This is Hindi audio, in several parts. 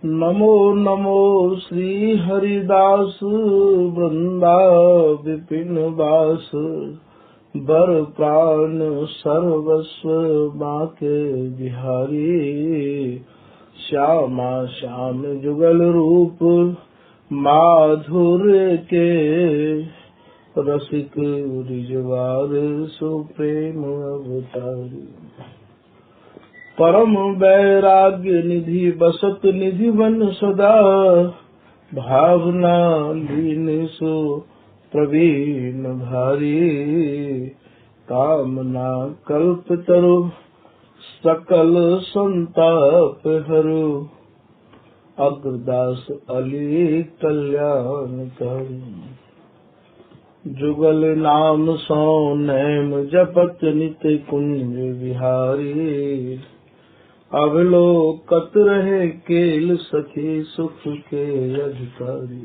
नमो नमो श्री हरिदास वृंदा विपिन वास बर प्राण सर्वस्व बाके बिहारी। श्यामा श्याम जुगल रूप माधुर्य के रसिक रिजवार सुप्रेम अवतारी। परम वैराग्य निधि बसत निधि वन सदा भावना लीन सो प्रवीण भारी। कामना कल्प तरु सकल संताप हरु अग्रदास अली कल्याणकारी। जुगल नाम सो नैम जपत नित कुंज विहारी। अवलोकत रहे केल सखी सुख के अधिकारी।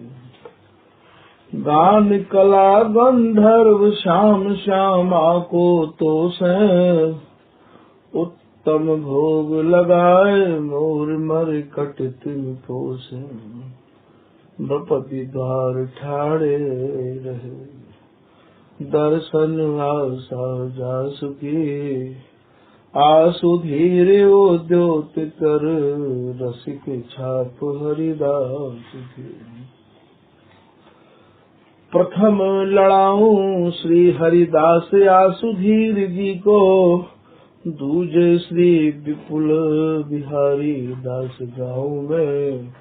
गान कला गंधर्व श्याम श्यामा को तो से उत्तम भोग लगाए मोर मर कट तिन पोसे। बपति द्वार ठाड़े रहे दर्शन आशा जासु की। आसु धीरे उद्योत कर रसिक छाप हरिदास की। प्रथम लड़ाऊं श्री हरिदास आसु धीर जी को। दूजे श्री विपुल बिहारी दास गाँव में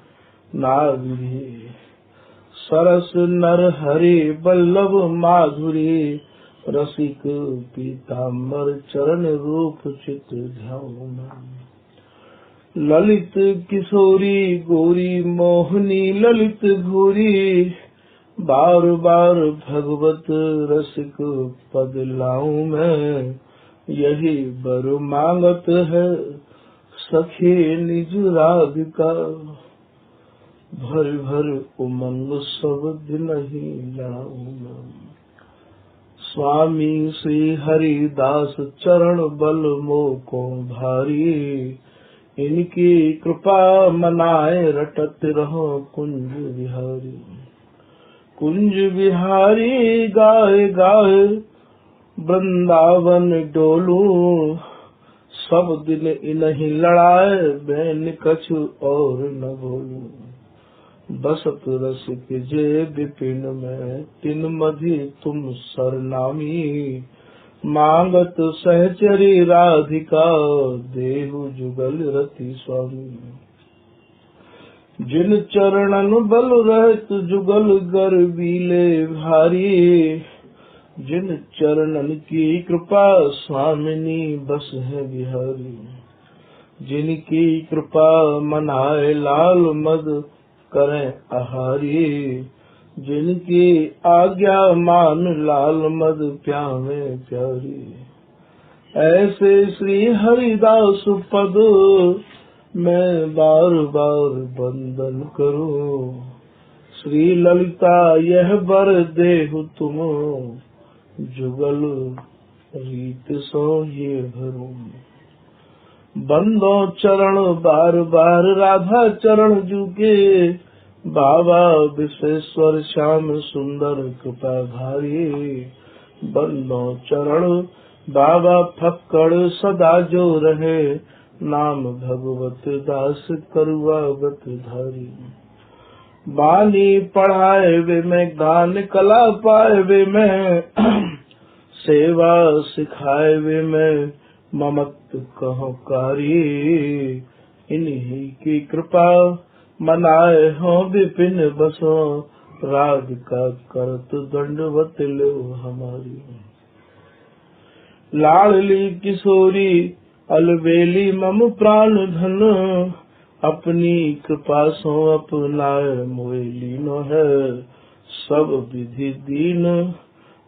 नागरी। सरस नर हरि बल्लभ माधुरी रसिक पीताम्बर चरण रूप चित ध्यान। ललित किशोरी गोरी मोहनी ललित घोरी। बार बार भगवत रसिक पद लाऊं मैं। यही बर मांगत है सखी निज राधिका। भर भर उमंग सब दिन ही लाऊं। स्वामी श्री हरिदास चरण बल मोको भारी। इनकी कृपा मनाए रटत रहो कुंज बिहारी। कुंज बिहारी गाए गाए वृंदावन डोलू। सब दिन इन्हीं लड़ाए बैन कछु और न बोलू। बसत रसिक जे विपिन में तिन मधि तुम सरनामी। मांगत सहचरी राधिका देहु जुगल रति स्वामी। जिन चरणन बल रहत जुगल गर्वीले भारी। जिन चरणन की कृपा स्वामिनी बस है बिहारी। जिनकी कृपा मनाए लाल मद करें आहारी। जिनकी आज्ञा मान लाल मद प्यावे प्यारी। ऐसे श्री हरिदास पद मैं बार बार वंदन करूं। श्री ललिता यह बर देहु तुम जुगल रीत सो ये भरूं। बंदो चरण बार बार राधा चरण जुके। बाबा विश्वेश्वर श्याम सुंदर कृपा भारी। बंदो चरण बाबा फक्कड़ सदा जो रहे। नाम भगवत दास करुआवत धारी। बानी पढ़ाए वे में गान कला पाए वे में। सेवा सिखाए वे में ममत कहो कारी। इन्हीं की कृपा मनाए हो विपिन बसो। राग का करत दंडवत लो हमारी। लाडली किशोरी अलबेली मम प्राण धन। अपनी कृपा सो अपनाए मोए लीनो है। सब विधि दीन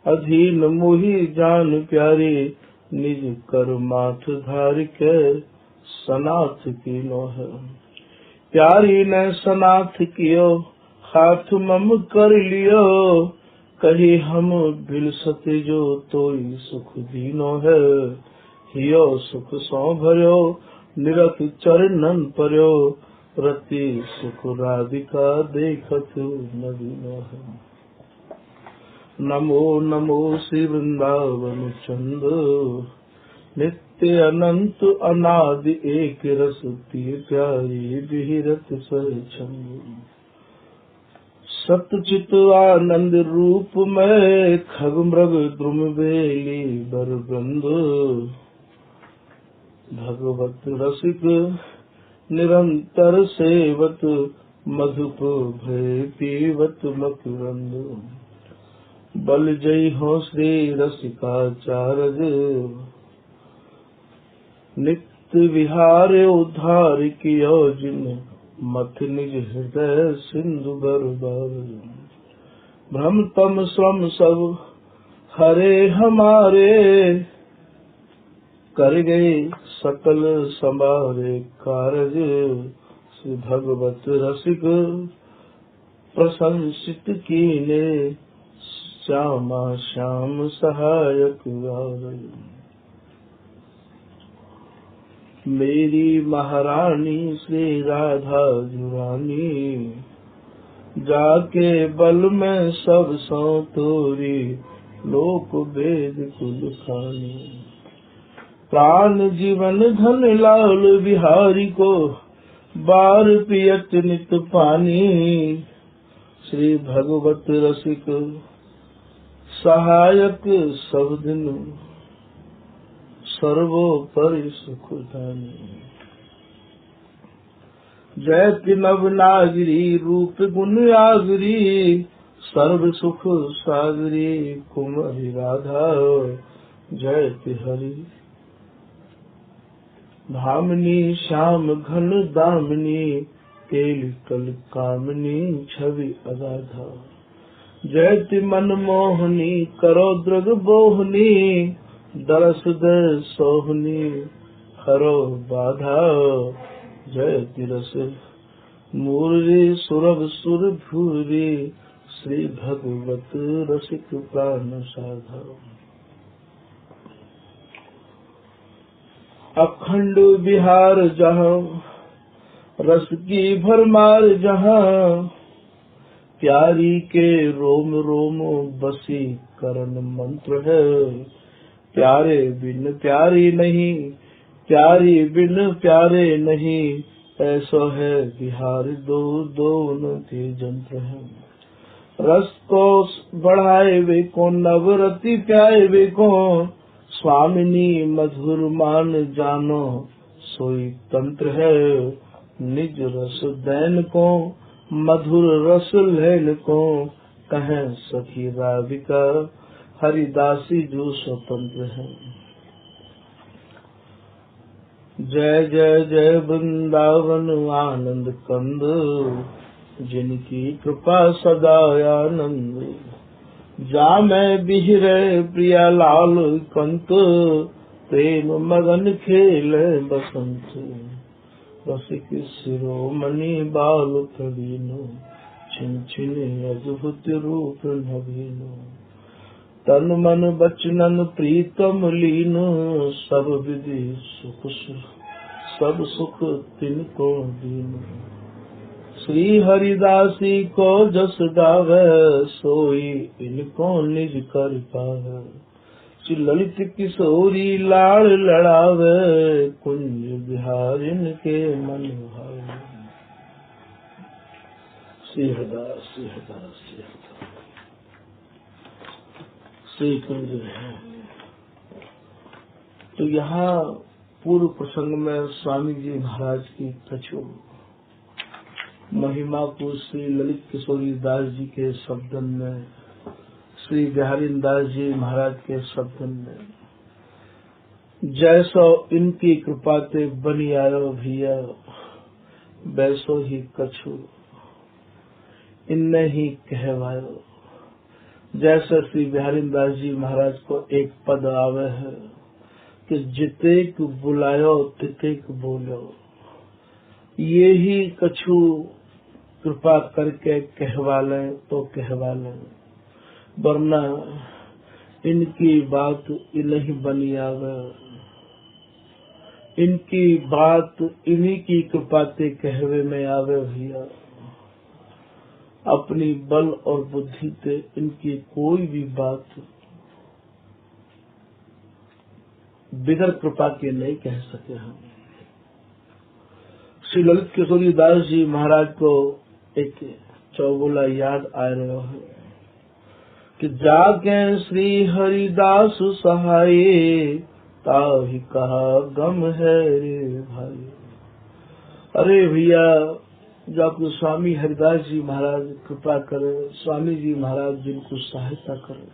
अधीन मोहि जान प्यारी। निज कर माथ धार के सनाथ कीनो है। प्यारी ने सनाथ कियो हाथ मम कर लियो। कही हम बिलसत जो तोई सुख दीनो है। हियो सुख सो भर्यो निरत चरणन पर्यो। रति सुख राधिका देखत नवीन है। नमो नमो श्री वृंदावन चंद नित्य अनंत अनादि एक रस प्यारी विहिरत सर छंद। सतचित आनंद रूप में खग मृग द्रुम बेली बर बंद। भगवत रसिक निरंतर सेवत मधुप भय पीवत मकरंद। बल जय हो श्री रसिकाचार्य नित्य विहार उद्धार कियो जिन मथ निज हृदय सिंधु बरबर। भ्रम तम श्रम सब हरे हमारे कर गए सकल समारे कारज। श्री भगवत रसिक प्रशंसित कीने श्यामा श्याम सहायक गावे। मेरी महारानी श्री राधा जुरानी जाके बल में सब सौ तोरी लोक वेद कुल खानी। प्राण जीवन धन लाल बिहारी को बार पियत नित पानी। श्री भगवत रसिक सहायक सब दिन सर्वोपरि सुख दानी। जय नव नागरी रूप गुण आगरी सर्व सुख सागरी कुमारी राधा। जय हरि भामिनी श्याम घन दामिनी केल कल कामिनी छवि अगाधा। जयति मन मोहनी करो द्रग बोहनी दरस दर सोहनी हरो बाधा। जयति रस मुरली सुरभ सुर भूरी श्री भगवत रसिक प्राण साधा। अखंड बिहार जहाँ रस की भरमार जहाँ प्यारी के रोम रोम बसी करण मंत्र है। प्यारे बिन प्यारी नहीं प्यारी बिन प्यारे नहीं ऐसा है बिहार दो दोनों के जंत्र है। रस को बढ़ाए वे को नवरति प्याए वे को स्वामिनी मधुर मान जानो सोई तंत्र है। निज रस दैन को मधुर रस लैन को कहें सखी राधिका हरिदासी जो स्वतंत्र है। जय जय जय वृंदावन आनंद कंद जिनकी कृपा सदा आनंद। जामै बिहरे प्रिया लाल कंत प्रेम मगन खेल बसंत। रसिक शिरोमणि बाल प्रवीण छिन छिन अद्भुत रूप नवीन। तन मन बचनन प्रीतम लीन सब विधि सुख सब सुख तिनको दीन। श्री हरिदासी को जस गावे सोई इनको निज कर पावे। श्री ललित किशोरी लाड़ लड़ावे कुंज बिहारिन के मन भावे। श्री हरिदास श्री हरिदास श्री हरिदास श्री कुंज है। तो यहाँ पूर्व प्रसंग में स्वामी जी महाराज की कछु महिमा को श्री ललित किशोरी दास जी के शब्दन में श्री बिहारी दास जी महाराज के शब्दन में जैसो इनकी कृपा ते बनी आयो भैया वैसो ही कछु इनने ही कहवायो। जैसे श्री बिहारी दास जी महाराज को एक पद आवे है कि जितेक बुलायो तितेक बोलो। ये ही कछु कृपा करके कहवा लें तो कहवा लें, वरना इनकी बात नहीं बनी आवे। इनकी बात इन्हीं की कृपाते कहवे में आवे भैया। अपनी बल और बुद्धि से इनकी कोई भी बात बिगर कृपा के नहीं कह सके हम। श्री ललित किशोरी दास जी महाराज को एक चौबोला याद आ रहा है कि जाके श्री हरिदास सहाय ताहि कहा गम है रे भाई। अरे भैया, जो आपको स्वामी हरिदास जी महाराज कृपा करे, स्वामी जी महाराज जिनको सहायता करे,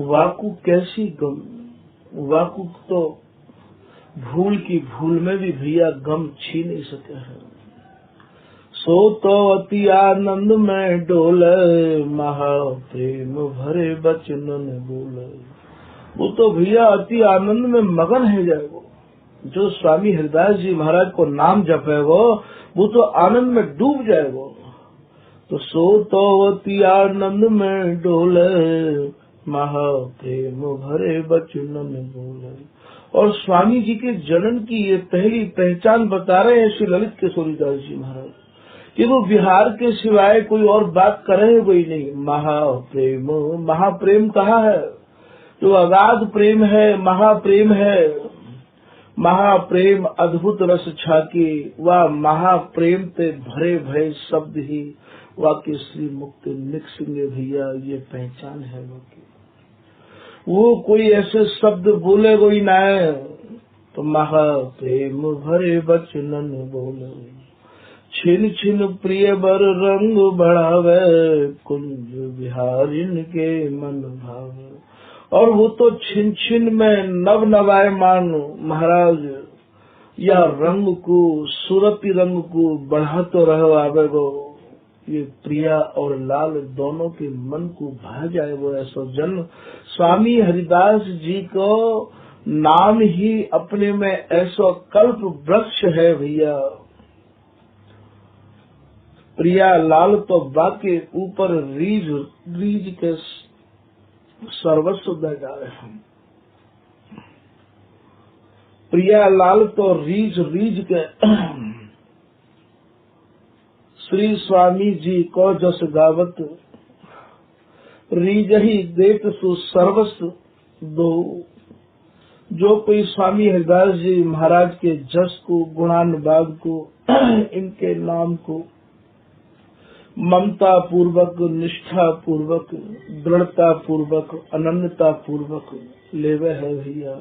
वाकु कैसी गम, वाकु तो भूल की भूल में भी भैया गम छीन नहीं सके हैं। सो तो अति आनंद में डोले, महा प्रेम भरे बचनन बोले। वो तो भैया अति आनंद में मगन है जाएगो। जो स्वामी हरिदास जी महाराज को नाम जपेगो वो तो आनंद में डूब जाएगो। तो सो तो अति आनंद में डोले, महा प्रेम भरे बचनन बोले। और स्वामी जी के जन्म की ये पहली पहचान बता रहे हैं श्री ललित किशोरी दास जी महाराज कि वो बिहार के सिवाय कोई और बात करे कोई नहीं। महाप्रेम, महाप्रेम कहा है? जो अगाध प्रेम है, महाप्रेम है। महाप्रेम अद्भुत रस छाके, वह महाप्रेम ते भरे भय शब्द ही वाक्य श्री मुक्त निकसिंगे भैया, ये पहचान है वाकई। वो कोई ऐसे शब्द बोले कोई ना है तो महाप्रेम भरे बचनन बोले। छिन छिन प्रिय बर रंग बढ़ावे, कुंज बिहारिन के मन भावे। और वो तो छिन छिन में नव नवाय मान महाराज या रंग को, सूरती रंग को बढ़ा तो रहो आवेगो। ये प्रिया और लाल दोनों के मन को भा जाए वो ऐसा जन्म। स्वामी हरिदास जी को नाम ही अपने में ऐसा कल्प वृक्ष है भैया। प्रिया लाल तो बाकी ऊपर रीझ रीझ के सर्वस्व दे जा रहे हैं। प्रिया लाल तो रीझ रीझ के श्री स्वामी जी को जस गावत, रीझ ही देत सु सर्वस्व दो। जो कोई स्वामी हरिदास जी महाराज के जस को, गुणानुभाग को, इनके नाम को ममता पूर्वक, निष्ठा पूर्वक, दृढ़ता पूर्वक, अनन्यता पूर्वक लेवे है भैया,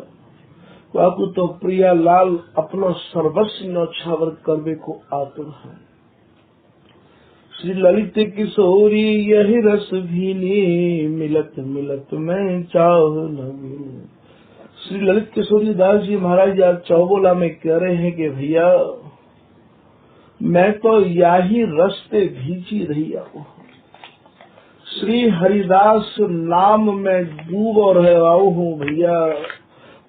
वाकु तो प्रिया लाल अपनो सर्वस्व नौछावर करवे को आतुर है। श्री ललित किशोरी यही रस भीनी, मिलत मिलत में चाह लगी। श्री ललित किशोरी दास जी महाराज आज चौबोला में कह रहे हैं कि भैया मैं तो यही रस्ते भीजी रही हूँ, श्री हरिदास नाम में डूब रहा हूँ भैया।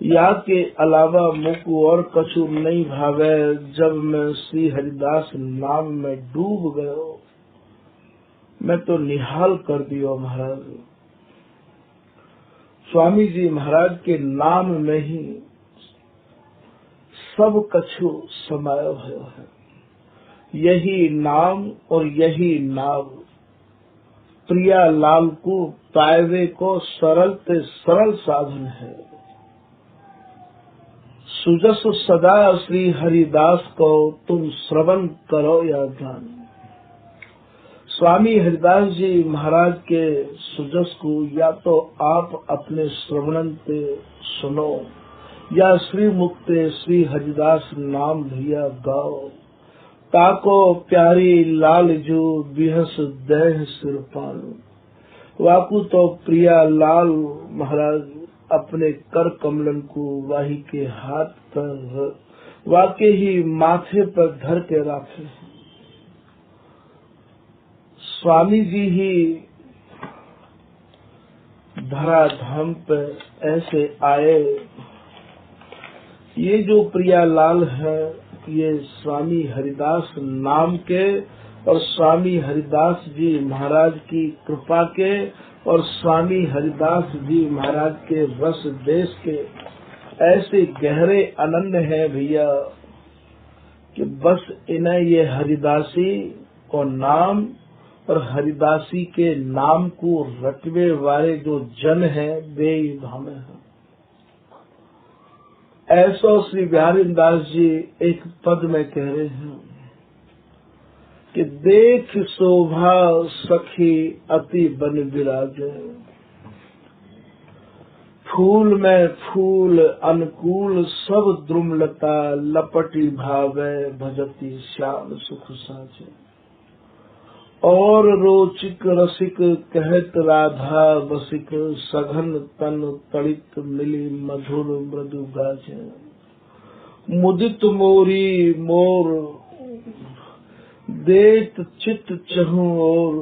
या के अलावा मुझको और कछु नहीं भावे। जब मैं श्री हरिदास नाम में डूब गयो, मैं तो निहाल कर दियो महाराज। स्वामी जी महाराज के नाम में ही सब कछु समाया हुआ है। यही नाम और यही नाम प्रिया लाल को पायवे को सरल ते सरल साधन है। सुजस सदा श्री हरिदास को तुम श्रवण करो या ज्ञान। स्वामी हरिदास जी महाराज के सुजस को या तो आप अपने श्रवणन पे सुनो या श्री मुक्ते श्री हरिदास नाम भैया गाओ। ताको प्यारी लाल जो बिहस देह सिर पानो। वाकु तो प्रिया लाल महाराज अपने कर कमलन को वाही के हाथ पर वाके ही माथे पर धर के रखे। स्वामी जी ही धराधाम पर ऐसे आए। ये जो प्रिया लाल है ये स्वामी हरिदास नाम के और स्वामी हरिदास जी महाराज की कृपा के और स्वामी हरिदास जी महाराज के रस देश के ऐसे गहरे अनन्य है भैया कि बस इन्हें ये हरिदासी को नाम और हरिदासी के नाम को रटवे वाले जो जन है वे ही भावे हैं। ऐसा श्री बिहारी दास जी एक पद में कह रहे हैं कि देख शोभा सखी अति बन विराजे, फूल में फूल अनुकूल सब द्रुमलता लपटी भावे भजती श्याम सुख साजे। और रोचिक रसिक कहत राधा बसिक, सघन तन तड़ित मिली मधुर मृदु गाजे। मुदित मोरी मोर देत चित चहु और,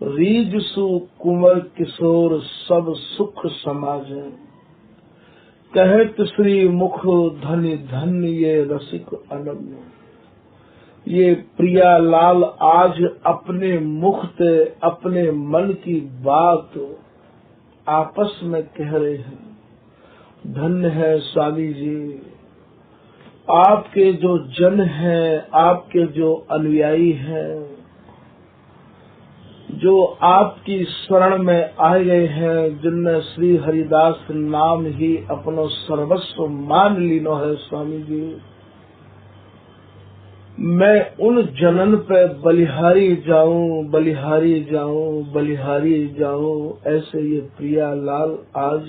रीज सु कुंवर किशोर सब सुख समाजे। कहत श्री मुख धन्य धन्य ये रसिक अनन्य। ये प्रिया लाल आज अपने मुख से अपने मन की बात आपस में कह रहे हैं। धन्य है स्वामी जी, आपके जो जन हैं, आपके जो अनुयायी हैं, जो आपकी शरण में आए गए हैं, जिनने श्री हरिदास नाम ही अपनो सर्वस्व मान लीनो है। स्वामी जी, मैं उन जनन पे बलिहारी जाऊं, बलिहारी जाऊं, बलिहारी जाऊं, ऐसे ये प्रिया लाल आज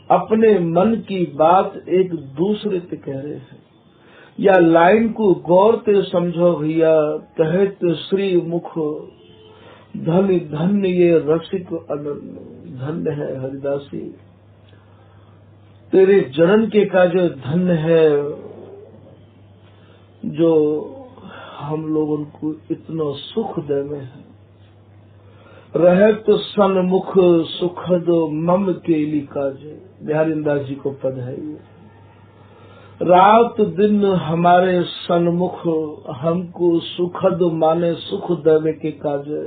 अपने मन की बात एक दूसरे से कह रहे हैं। या लाइन को गौर से समझो भैया। कहत श्री मुख धन्य धन्य ये रसिक अनन्य। धन्य है हरिदासी, तेरे जनन के का जो धन्य है, जो हम लोगों को इतना सुख देवे है। रहत सन्मुख सुखद मम केली काजे, बिहारी दास जी को पद है ये। रात दिन हमारे सन्मुख हमको सुखद माने सुख देवे के काजे।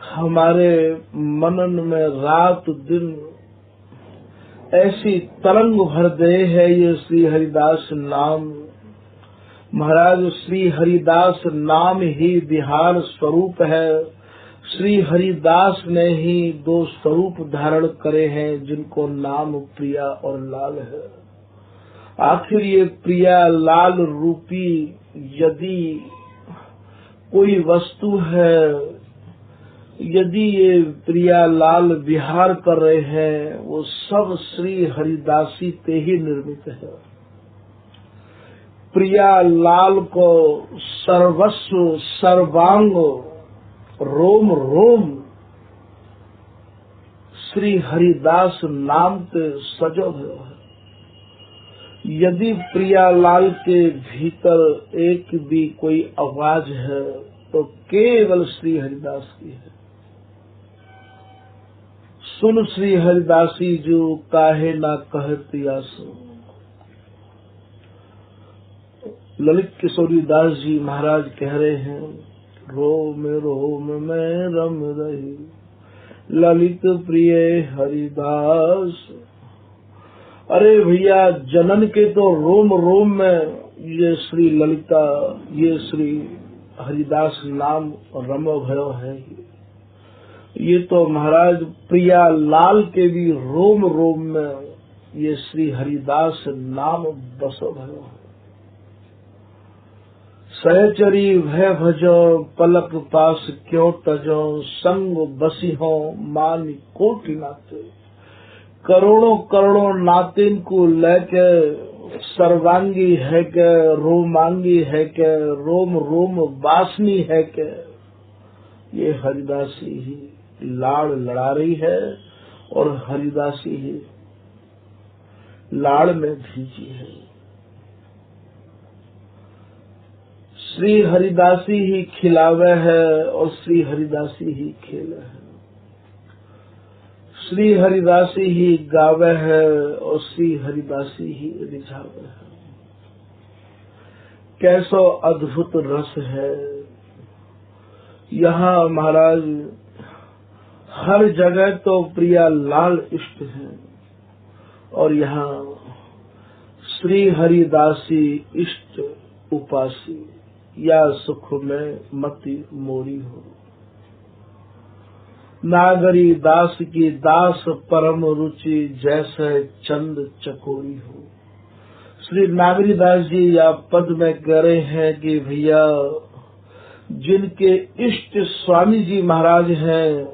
हमारे मनन में रात दिन ऐसी तरंग भर दे है ये श्री हरिदास नाम। महाराज, श्री हरिदास नाम ही बिहार स्वरूप है। श्री हरिदास ने ही दो स्वरूप धारण करे हैं, जिनको नाम प्रिया और लाल है। आखिर ये प्रिया लाल रूपी यदि कोई वस्तु है, यदि ये प्रिया लाल विहार कर रहे हैं, वो सब श्री हरिदासी ते ही निर्मित है। प्रिया लाल को सर्वस्व सर्वांग रोम रोम श्री हरिदास नाम ते सजो है। यदि प्रिया लाल के भीतर एक भी कोई आवाज है तो केवल श्री हरिदास की है। सुन श्री हरिदासी जो काहे ना कहती आसो। ललित किशोरी दास जी महाराज कह रहे हैं, रोम रोम में रम रही ललित प्रिय हरिदास। अरे भैया, जनन के तो रोम रोम में ये श्री ललिता, ये श्री हरिदास नाम रमो भयो है। ये तो महाराज प्रिया लाल के भी रोम रोम में ये श्री हरिदास नाम बसो भयो है। सहचरी भय भजो पलक पास क्यों तजो, संग बसी हो मान कोटि नाते। करोड़ों करोड़ों नातिन को लेके सर्वांगी है के, रोमांगी है के, रोम रोम वासनी है के, ये हरिदासी ही लाड़ लड़ा रही है और हरिदासी ही लाड़ में भीजी है। श्री हरिदासी ही खिलावे है और श्री हरिदासी ही खेले है। श्री हरिदासी ही गावे है और श्री हरिदासी ही रिझावे है। कैसो अद्भुत रस है यहाँ महाराज। हर जगह तो प्रिया लाल इष्ट है, और यहाँ श्री हरिदासी इष्ट उपासी, या सुख में मति मोरी हो। नागरी दास की दास परम रुचि, जैसे चंद चकोरी हो। श्री नागरी दास जी या पद में कह रहे हैं कि भैया जिनके इष्ट स्वामी जी महाराज हैं,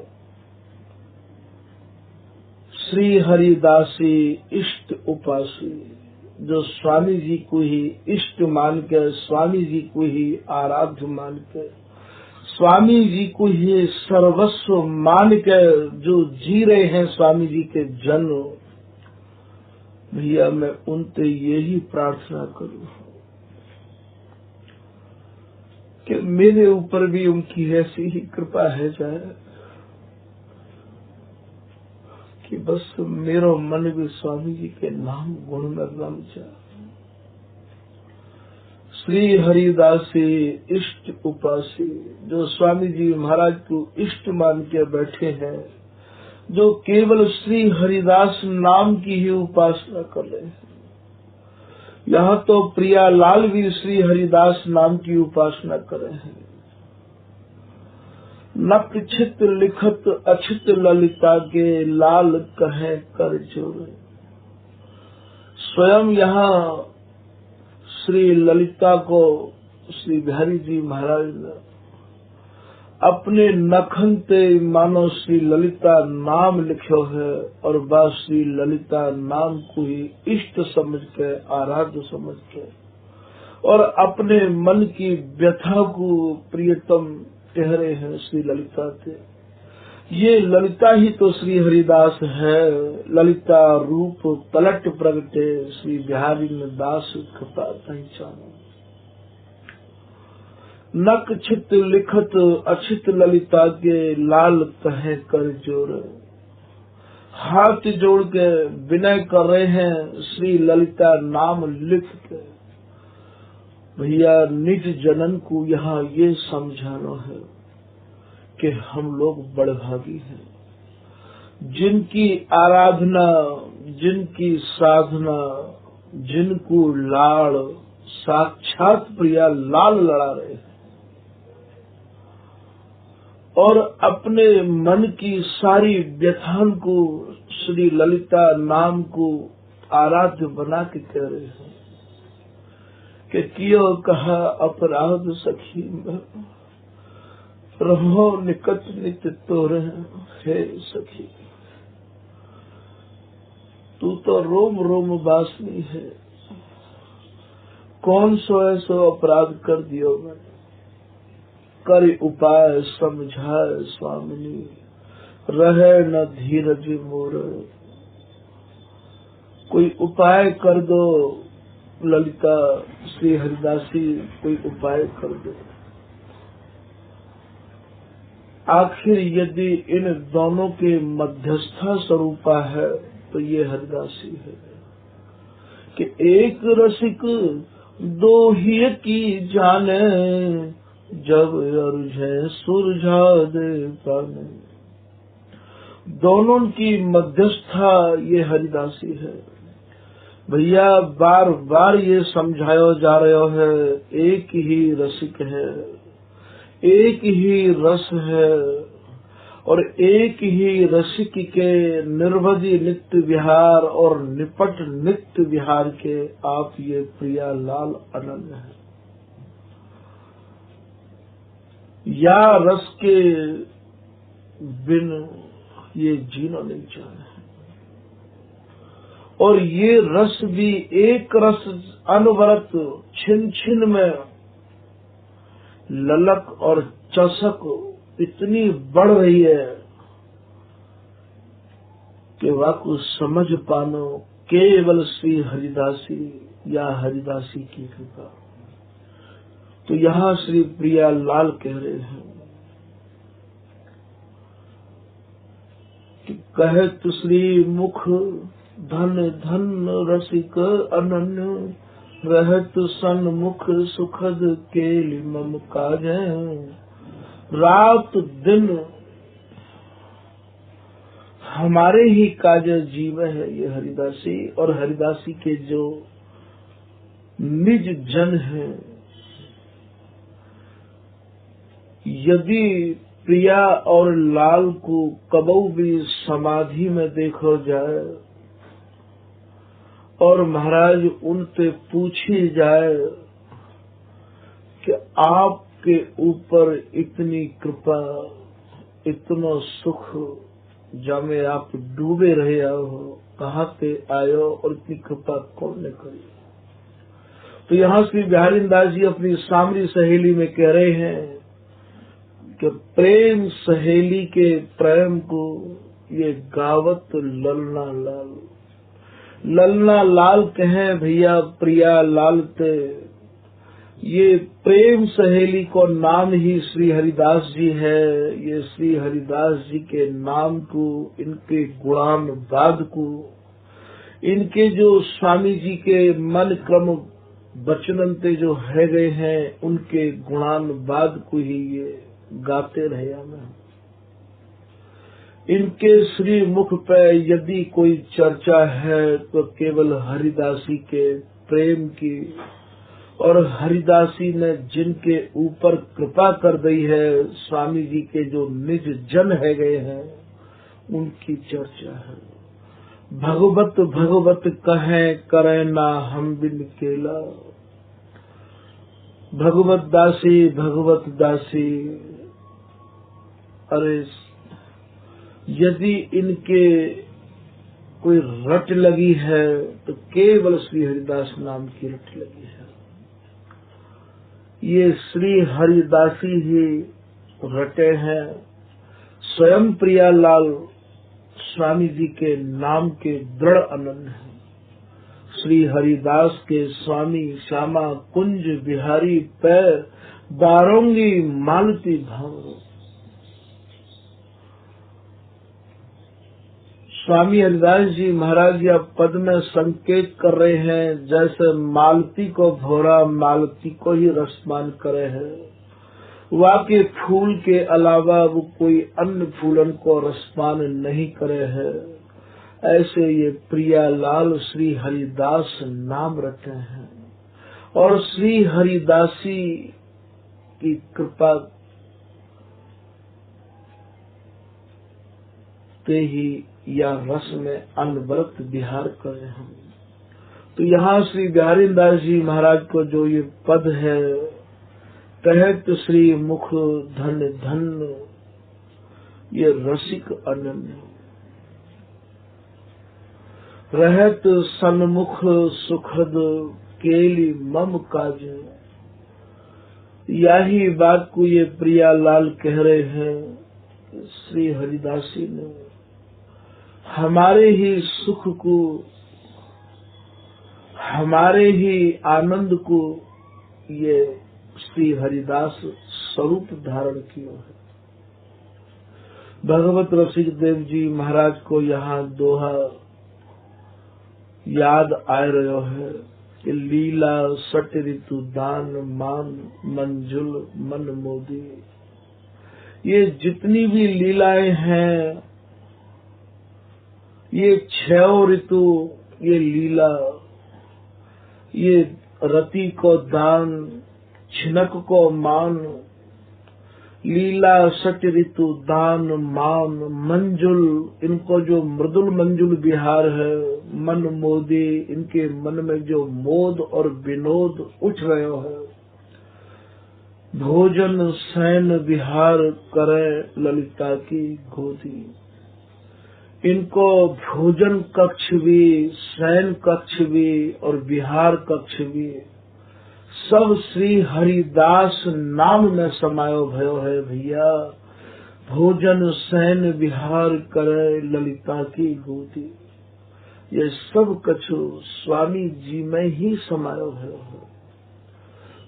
श्री हरिदासी इष्ट उपासी, जो स्वामी जी को ही इष्ट मान के, स्वामी जी को ही आराध्य मान के, स्वामी जी को ही सर्वस्व मान के जो जी रहे हैं स्वामी जी के जन, भैया मैं उनसे यही प्रार्थना करूं कि मेरे ऊपर भी उनकी ऐसी ही कृपा है जाए कि बस मेरो मन भी स्वामी जी के नाम गुण में रम जाए। श्री हरिदासी इष्ट उपासी, जो स्वामी जी महाराज को इष्ट मान के बैठे हैं, जो केवल श्री हरिदास नाम की ही उपासना कर रहे हैं। यहाँ तो प्रियालाल भी श्री हरिदास नाम की उपासना कर रहे हैं। नक छित लिखत अछित ललिता के, लाल कहे कर जोड़े। स्वयं यहाँ श्री ललिता को श्री बिहारी जी महाराज ने अपने नखन ते मानो श्री ललिता नाम लिखो है, और बस श्री ललिता नाम को ही इष्ट समझ के, आराध्य समझ के, और अपने मन की व्यथा को प्रियतम कह रहे हैं श्री ललिता से। ये ललिता ही तो श्री हरिदास है। ललिता रूप पलट प्रगटे, श्री बिहारी ने दास कृपा पहचानो। नक छित लिखत अछित ललिता के, लाल कहे कर जोर। हाथ जोड़ के विनय कर रहे हैं श्री ललिता नाम लिख के। भैया निज जनन को यहाँ ये समझाना है कि हम लोग बड़भागी हैं, जिनकी आराधना, जिनकी साधना, जिनको लाड़ साक्षात प्रिया लाल लड़ा रहे हैं, और अपने मन की सारी व्यथान को श्री ललिता नाम को आराध्य बना के कह रहे हैं कि कियो कहा अपराध सखी में, रहो निकट नित्य तोरे हे सखी। तू तो रोम रोम वासनी है, कौन सो ऐसो अपराध कर दियो मैंने। कर उपाय समझाए स्वामिनी, रहे न धीरज मोर। कोई उपाय कर दो ललिता, श्री हरिदासी कोई उपाय कर दो। आखिर यदि इन दोनों के मध्यस्था स्वरूपा है तो ये हरिदासी है कि एक रसिक दो ही की जाने, जब अरुझे सुरझा दे पाने। दोनों की मध्यस्था ये हरिदासी है। भैया बार बार ये समझाया जा रहा है, एक ही रसिक है, एक ही रस है, और एक ही रसिक के निर्वधि नित्य विहार और निपट नित्य विहार के आप ये प्रिया लाल अनन्य है। या रस के बिन ये जीना नहीं चाहे, और ये रस भी एक रस अनवरत छिन छिन में ललक और चसक इतनी बढ़ रही है कि वाकु समझ पानो केवल श्री हरिदासी या हरिदासी की कृपा। तो यहाँ श्री प्रिया लाल कह रहे हैं कि कहे तो श्री मुख धन धन रसिक अनन्य, रहत सन्मुख सुखद केलि मम काज। रात दिन हमारे ही का जो जीव है ये हरिदासी, और हरिदासी के जो निज जन है, यदि प्रिया और लाल को कबहू भी समाधि में देखो जाए और महाराज उनसे पूछी जाए कि आपके ऊपर इतनी कृपा, इतना सुख, जामे आप डूबे रहे हो, कहाँ पे आयो और इतनी कृपा कौन ने करी। तो यहाँ श्री बिहारी दास जी अपनी सामरी सहेली में कह रहे हैं कि प्रेम सहेली के प्रेम को ये गावत ललना लाल। ललना लाल कहें भैया प्रिया लाल ते, ये प्रेम सहेली को नाम ही श्री हरिदास जी है। ये श्री हरिदास जी के नाम को, इनके गुणान बाद को, इनके जो स्वामी जी के मन क्रम बचनंते जो है गए हैं, उनके गुणान बाद को ही ये गाते रहे हमें। इनके श्री मुख पे यदि कोई चर्चा है तो केवल हरिदासी के प्रेम की, और हरिदासी ने जिनके ऊपर कृपा कर दी है, स्वामी जी के जो निज जन है गए हैं, उनकी चर्चा है। भगवत भगवत कहें करे ना हम बिन केला, भगवत दासी भगवत दासी। अरे यदि इनके कोई रट लगी है तो केवल श्री हरिदास नाम की रट लगी है। ये श्री हरिदासी ही रटे हैं। स्वयं प्रियालाल स्वामी जी के नाम के दृढ़ अनन्य है। श्री हरिदास के स्वामी श्यामा कुंज बिहारी पैर बारोंगी मालती भाव। स्वामी हरिदास जी महाराज या पद में संकेत कर रहे हैं, जैसे मालती को भोरा मालती को ही रसमान करे है, वाके फूल के अलावा वो कोई अन्य फूलन को रसपान नहीं करे है। ऐसे ये प्रियालाल श्री हरिदास नाम रखे हैं, और श्री हरिदासी की कृपा ते ही या रस में अनवरत विहार करे हम। तो यहाँ श्री बिहारी दास जी महाराज को जो ये पद है, कहत श्री मुख धन धन, ये रसिक अनन्य, रहत सन्मुख सुखद केली मम काज। यही बात को ये प्रियालाल कह रहे हैं। श्री हरिदासी ने हमारे ही सुख को, हमारे ही आनंद को ये श्री हरिदास स्वरूप धारण किया है। भगवत रसिक देव जी महाराज को यहाँ दोहा याद आ रहा है कि लीला सट ऋतु दान मान मंजुल मन मोदी। ये जितनी भी लीलाएं हैं, ये छह ऋतु, ये लीला, ये रति को दान, छिनक को मान, लीला सच ऋतु दान मान मंजुल, इनको जो मृदुल मंजुल विहार है, मन मोदी, इनके मन में जो मोद और विनोद उठ रहे है। भोजन शयन विहार करे ललिता की गोदी। इनको भोजन कक्ष भी, शयन कक्ष भी और विहार कक्ष भी सब श्री हरिदास नाम में समायो भयो है भैया। भोजन शयन विहार करे ललिता की गोदी, ये सब कछु स्वामी जी में ही समायो भयो है।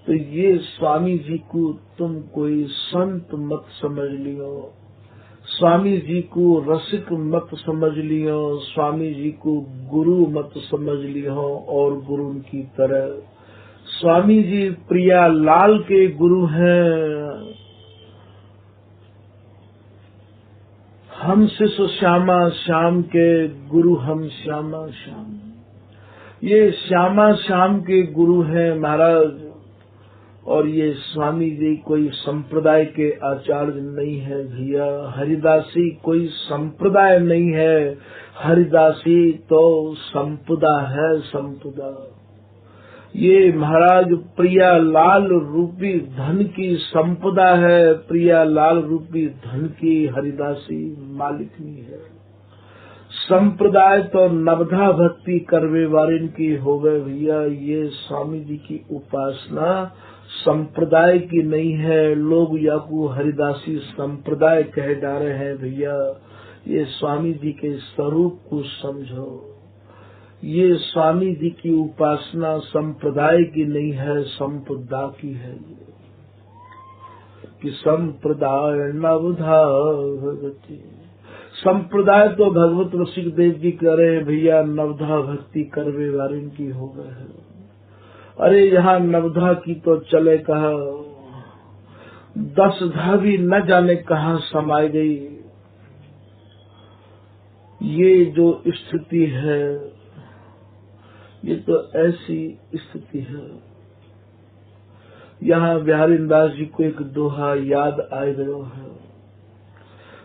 तो ये स्वामी जी को तुम कोई संत मत समझ लियो, स्वामी जी को रसिक मत समझ लियो, स्वामी जी को गुरु मत समझ लियो। और गुरु की तरह स्वामी जी प्रियालाल के गुरु हैं, हम शिष्य श्यामा श्याम के गुरु हम श्यामा श्याम। ये श्यामा श्याम के गुरु हैं महाराज, और ये स्वामी जी कोई संप्रदाय के आचार्य नहीं है भैया। हरिदासी कोई संप्रदाय नहीं है, हरिदासी तो संपदा है, संपदा। ये महाराज प्रियालाल रूपी धन की संपदा है, प्रियालाल रूपी धन की हरिदासी मालिकनी है। संप्रदाय तो नवधा भक्ति करवे वारिन की हो गए भैया। ये स्वामी जी की उपासना संप्रदाय की नहीं है। लोग याकू हरिदासी संप्रदाय कह डाले हैं भैया। ये स्वामी जी के स्वरूप को समझो। ये स्वामी जी की उपासना संप्रदाय की नहीं है, संपदा की है। ये कि संप्रदाय नवधा भक्ति, संप्रदाय तो भगवत रसिक देव जी कह रहे हैं भैया, नवधा भक्ति करवे वारिन की हो गए है। अरे यहाँ नवधा की तो चले कहा, 10धा भी न जाने कहाँ समाई गई। ये जो स्थिति है, ये तो ऐसी स्थिति है। यहाँ बिहारी दास जी को एक दोहा याद आ गयो है।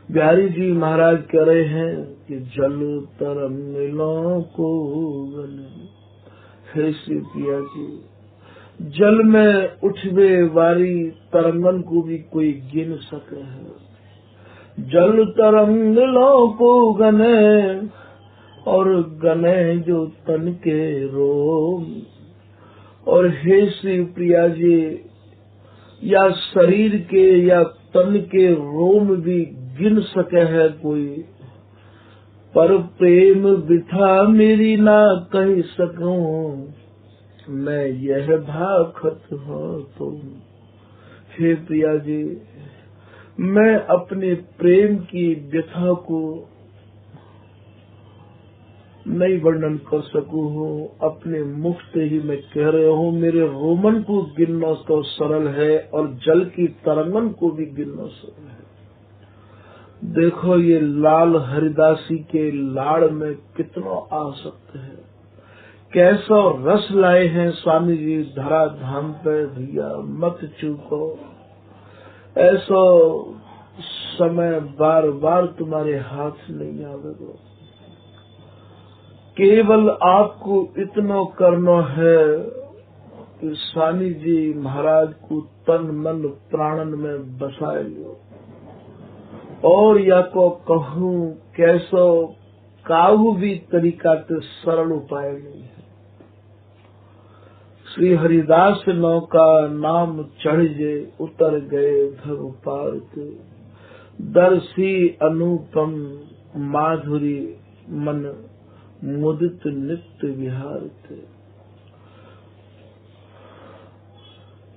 बिहारी जी महाराज कह रहे हैं कि जल तरंगलों को हे श्री पिया जी, जल में उठवे वारी तरंगन को भी कोई गिन सके है। जल तरंगलों को गने और गने जो तन के रोम। और हे श्री प्रिया जी, या शरीर के या तन के रोम भी गिन सके है कोई, पर प्रेम बिथा मेरी ना कह सकूं, मैं यह भाखत हूँ तुम। हे प्रिया जी, मैं अपने प्रेम की व्यथा को नहीं वर्णन कर सकूं हूँ। अपने मुख से ही मैं कह रहा हूँ, मेरे रोमन को गिनना तो सरल है और जल की तरंगन को भी गिनना सरल है। देखो ये लाल हरिदासी के लाड़ में कितना आसक्त है। कैसा रस लाए हैं स्वामी जी धरा धाम पे भैया, मत चूको। ऐसा समय बार बार तुम्हारे हाथ नहीं आवेगा। केवल आपको इतना करना है कि स्वामी जी महाराज को तन मन प्राणन में बसाए लो। और या को कहूँ कैसो काहू भी तरीका के सरल उपाय नहीं है। श्री हरिदास नौका नाम चढ़ जे उतर गए भव पार के, दर्शी अनुपम माधुरी मन मुदित नित्य विहार थे।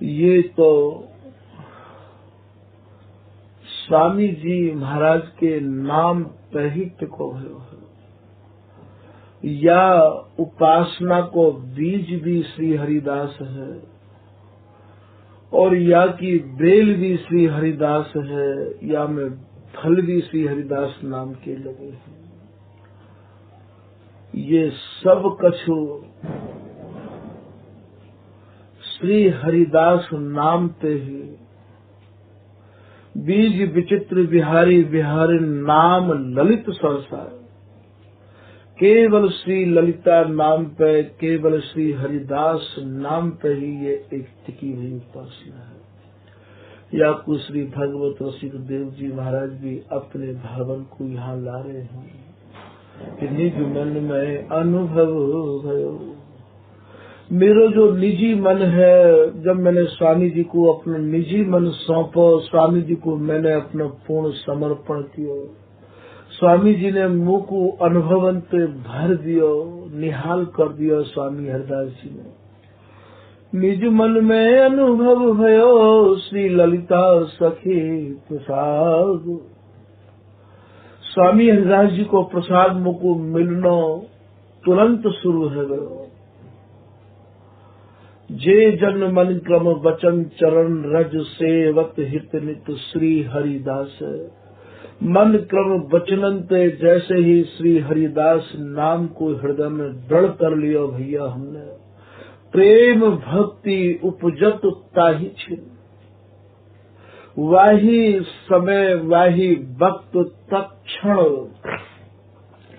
ये तो स्वामी जी महाराज के नाम पे ही टिको है। या उपासना को बीज भी श्री हरिदास है, और या की बेल भी श्री हरिदास है, या में फल भी श्री हरिदास नाम के लगे हैं। ये सब कछु श्री हरिदास नाम पे ही। बीज विचित्र बिहारी बिहारी नाम ललित सरसाए। केवल श्री ललिता नाम पे, केवल श्री हरिदास नाम पे ही ये एक टिकी हुई उपासना है। या कुछ श्री भगवत रसिक देव जी महाराज भी अपने भावन को यहाँ ला रहे हैं कि निज मन में अनुभव भयो। मेरा जो निजी मन है, जब मैंने स्वामी जी को अपना निजी मन सौंपो, स्वामी जी को मैंने अपना पूर्ण समर्पण किया, स्वामी जी ने मुँह को अनुभवंत भर दियो, निहाल कर दिया स्वामी हरदास जी ने। निज मन में अनुभव भयो श्री ललिता सखी प्रसाद। स्वामी हरिदास जी को प्रसाद मुको मिलना तुरंत शुरू है गयो। जे जन मन क्रम वचन चरण रज सेवत हित नित श्री हरिदास। मन क्रम वचनंते, जैसे ही श्री हरिदास नाम को हृदय में दृढ़ कर लियो भैया हमने, प्रेम भक्ति उपजत ताहि छिन, वाही समय वाही वक्त तत्क्षण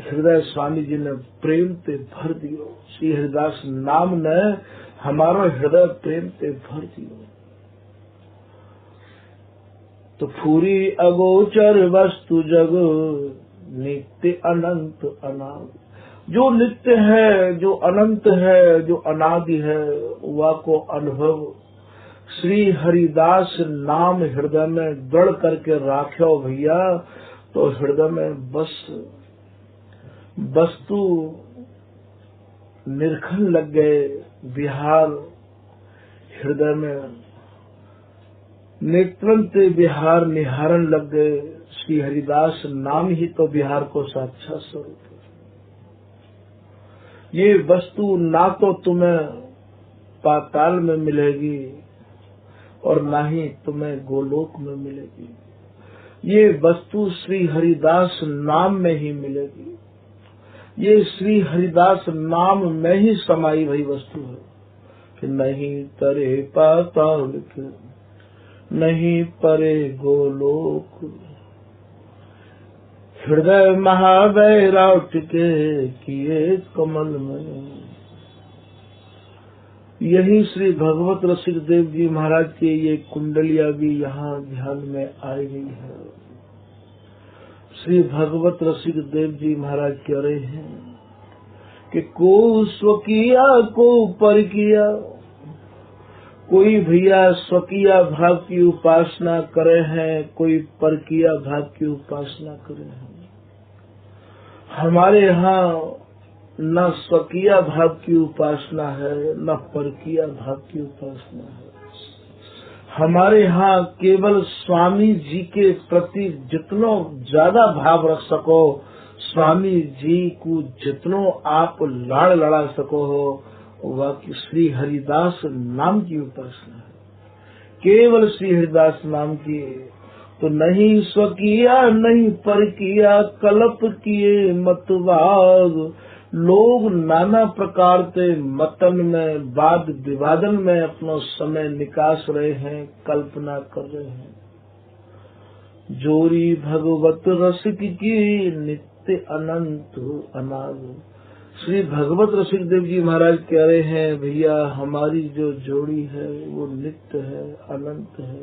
हृदय स्वामी जी ने प्रेम ते भर दियो। श्री हरिदास नाम ने हमारा हृदय प्रेम ते भर दियो। तो पूरी अगोचर वस्तु जग नित्य अनंत अनादि, जो नित्य है, जो अनंत है, जो अनादि है, वह को अनुभव श्री हरिदास नाम हृदय में दृढ़ करके राख्यो भैया, तो हृदय में बस वस्तु निरखन लग गए, विहार हृदय में नेत्रंते विहार निहारन लग गए। श्री हरिदास नाम ही तो विहार को साक्षात स्वरूप है। ये वस्तु ना तो तुम्हें पाताल में मिलेगी और ना ही तुम्हें गोलोक में मिलेगी, ये वस्तु श्री हरिदास नाम में ही मिलेगी। ये श्री हरिदास नाम में ही समाई हुई वस्तु है कि नहीं तरे पाताल के, नहीं परे गोलोक, हृदय महावैराट के किए कमल में। यही श्री भगवत रसिक देव जी महाराज की ये कुंडलिया भी यहाँ ध्यान में आई गई है। श्री भगवत रसिक देव जी महाराज कह रहे हैं कि को स्वकीया को पर किया, कोई भैया स्वकीया भाव की उपासना करे हैं, कोई परकीया भाव की उपासना करे हैं। हमारे यहाँ न स्वकीया भाव की उपासना है, न परकीया भाव की उपासना है। हमारे यहाँ केवल स्वामी जी के प्रति जितनो ज्यादा भाव रख सको, स्वामी जी को जितनो आप लाड़ लड़ा सको हो, वह श्री हरिदास नाम की उपासना है, केवल श्री हरिदास नाम की। तो नहीं स्वकीया नहीं परकिया, कल्प किए मतवाद, लोग नाना प्रकार के मतन में वाद विवादन में अपना समय निकास रहे हैं, कल्पना कर रहे हैं। जोरी भगवत रसिक की नित्य अनंत अनाद। श्री भगवत रसिक देव जी महाराज कह रहे हैं भैया हमारी जो जोड़ी है वो नित्य है, अनंत है,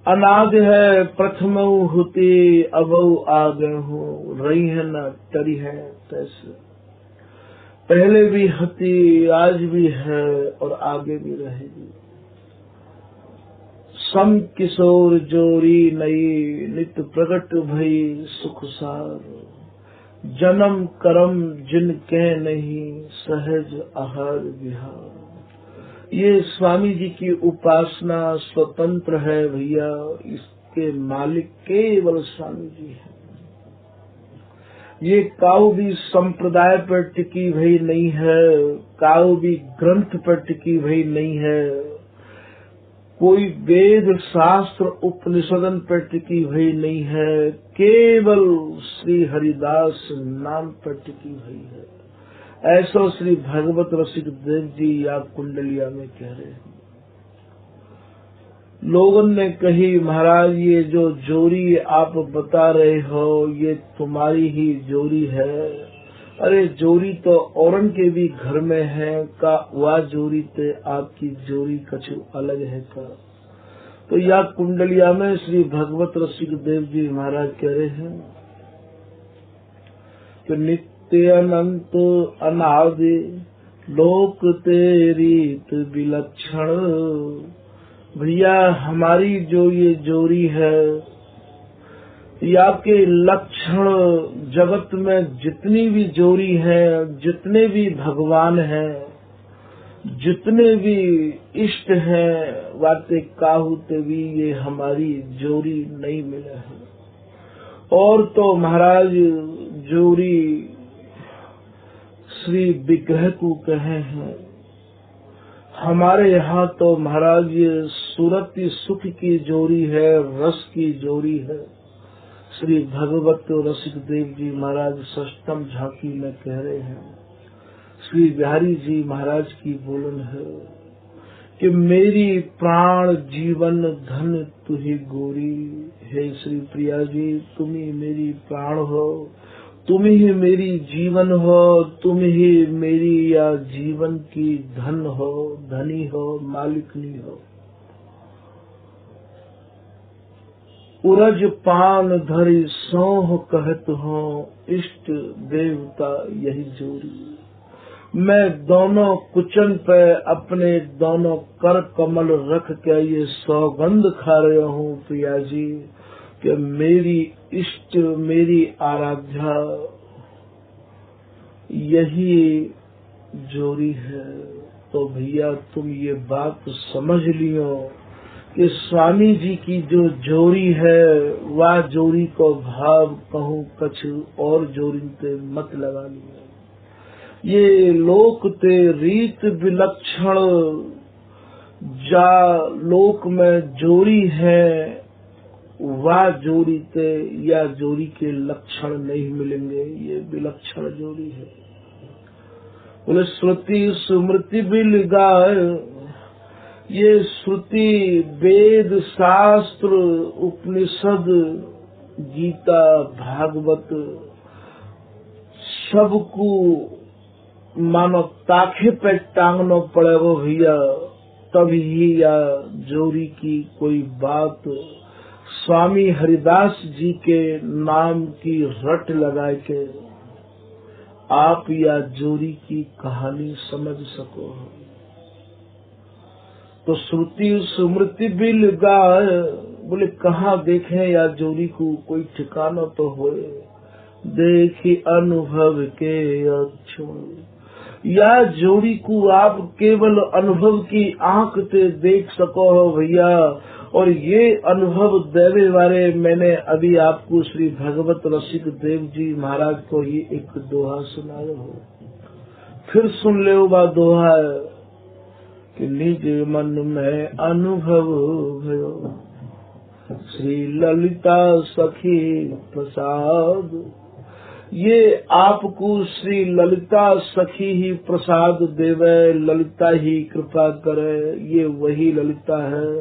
अनाद है। प्रथम होते अब आगे हो, रही है न टरी है तैसे, पहले भी हती आज भी है और आगे भी रहेगी। सम किशोर जोरी नई, नित्य प्रकट भई सुख सार, जन्म कर्म जिनके नहीं, सहज आहार विहार। ये स्वामी जी की उपासना स्वतंत्र है भैया, इसके मालिक केवल स्वामी जी हैं। ये काऊ भी संप्रदाय पर टिकी भई नहीं है, काऊ भी ग्रंथ पर टिकी भई नहीं है, कोई वेद शास्त्र उपनिषदन पर टिकी भई नहीं है, केवल श्री हरिदास नाम पर टिकी भई है। ऐसा श्री भगवत रसिक देव जी या कुंडलिया में कह रहे हैं। लोगों ने कही महाराज ये जो जोड़ी आप बता रहे हो ये तुम्हारी ही जोड़ी है। अरे जोड़ी तो औरन के भी घर में है का, वह जोड़ी ते आपकी जोड़ी कछु अलग है का। तो या कुंडलिया में श्री भगवत रसिक देव जी महाराज कह रहे हैं कि नित्य अनंत अनादि लोक तेरीत विलक्षण। भैया हमारी जो ये जोड़ी है, या के लक्षण जगत में जितनी भी जोड़ी है, जितने भी भगवान हैं, जितने भी इष्ट हैं, वाते काहुते भी ये हमारी जोड़ी नहीं मिले हैं। और तो महाराज जोड़ी श्री विग्रह को कहे हैं। हमारे यहाँ तो महाराज ये सूरत सुख की जोड़ी है, रस की जोड़ी है। श्री भगवत रसिक देव जी महाराज षष्ठम झांकी में कह रहे हैं, श्री बिहारी जी महाराज की बोलन है कि मेरी प्राण जीवन धन तुही गोरी। हे श्री प्रिया जी, तुम ही मेरी प्राण हो, तुम ही मेरी जीवन हो, तुम ही मेरी या जीवन की धन हो, धनी हो, मालिकनी हो। उरज पान धरि सोह कहत हो, इष्ट देवता यही जोरी। मैं दोनों कुचन पे अपने दोनों कर कमल रख के ये सौगंध खा रहा हूँ प्रिया जी कि मेरी इष्ट, मेरी आराध्या यही जोड़ी है। तो भैया तुम ये बात समझ लियो कि स्वामी जी की जो जोड़ी है वह जोड़ी को भाव कहूँ कछ और जोड़ी पे मत लगा लियो। ये लोक ते रीत विलक्षण जा लोक में जोड़ी है, वह जोड़ी ते या जोड़ी के लक्षण नहीं मिलेंगे, ये विलक्षण जोड़ी है। बोले श्रुति स्मृति बिल गाय, ये श्रुति वेद शास्त्र उपनिषद गीता भागवत सबको मानो ताखे पे टांगना पड़ेगा भैया, तभी या जोड़ी की कोई बात स्वामी हरिदास जी के नाम की रट लगा के आप या जोड़ी की कहानी समझ सको। तो श्रुति स्मृति बिल गाय, बोले कहाँ देखें या जोड़ी को, कोई ठिकाना तो होए। देखी अनुभव के अक्षुण, या जोड़ी को आप केवल अनुभव की आंख से देख सको हो भैया। और ये अनुभव देवे वाले मैंने अभी आपको श्री भगवत रसिक देव जी महाराज को ही एक दोहा सुनाया हो, फिर सुन ले बा दोहा कि निज मन में अनुभव भयो, श्री ललिता सखी प्रसाद। ये आपको श्री ललिता सखी ही प्रसाद देवे, ललिता ही कृपा करे। ये वही ललिता है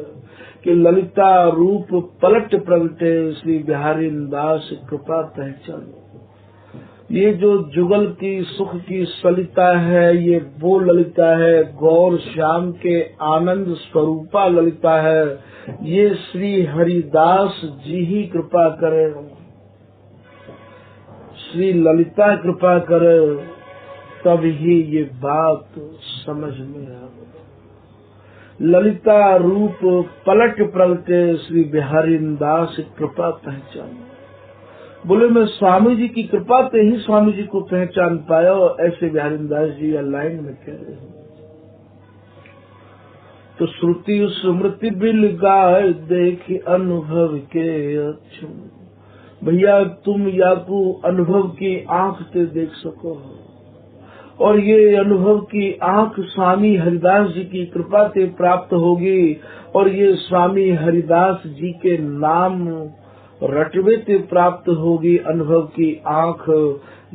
कि ललिता रूप पलट प्रगटे, श्री बिहारी दास कृपा पहचान। ये जो जुगल की सुख की सलिता है, ये वो ललिता है, गौर श्याम के आनंद स्वरूपा ललिता है। ये श्री हरिदास जी ही कृपा करे, श्री ललिता कृपा करे, तब ही ये बात समझ में आवे। ललिता रूप पलट प्रगटे, श्री बिहारी दास कृपा पहचान। बोले मैं स्वामी जी की कृपा से ही स्वामी जी को पहचान पाया, ऐसे बिहारी दास जी या लाइन में कह रहे हैं। तो श्रुति स्मृति बिल गाय, देखी अनुभव के अक्षुण। भैया तुम या को अनुभव की आंख से देख सको, और ये अनुभव की आंख स्वामी हरिदास जी की कृपा से प्राप्त होगी। और ये स्वामी हरिदास जी के नाम रटवे से प्राप्त होगी अनुभव की आंख,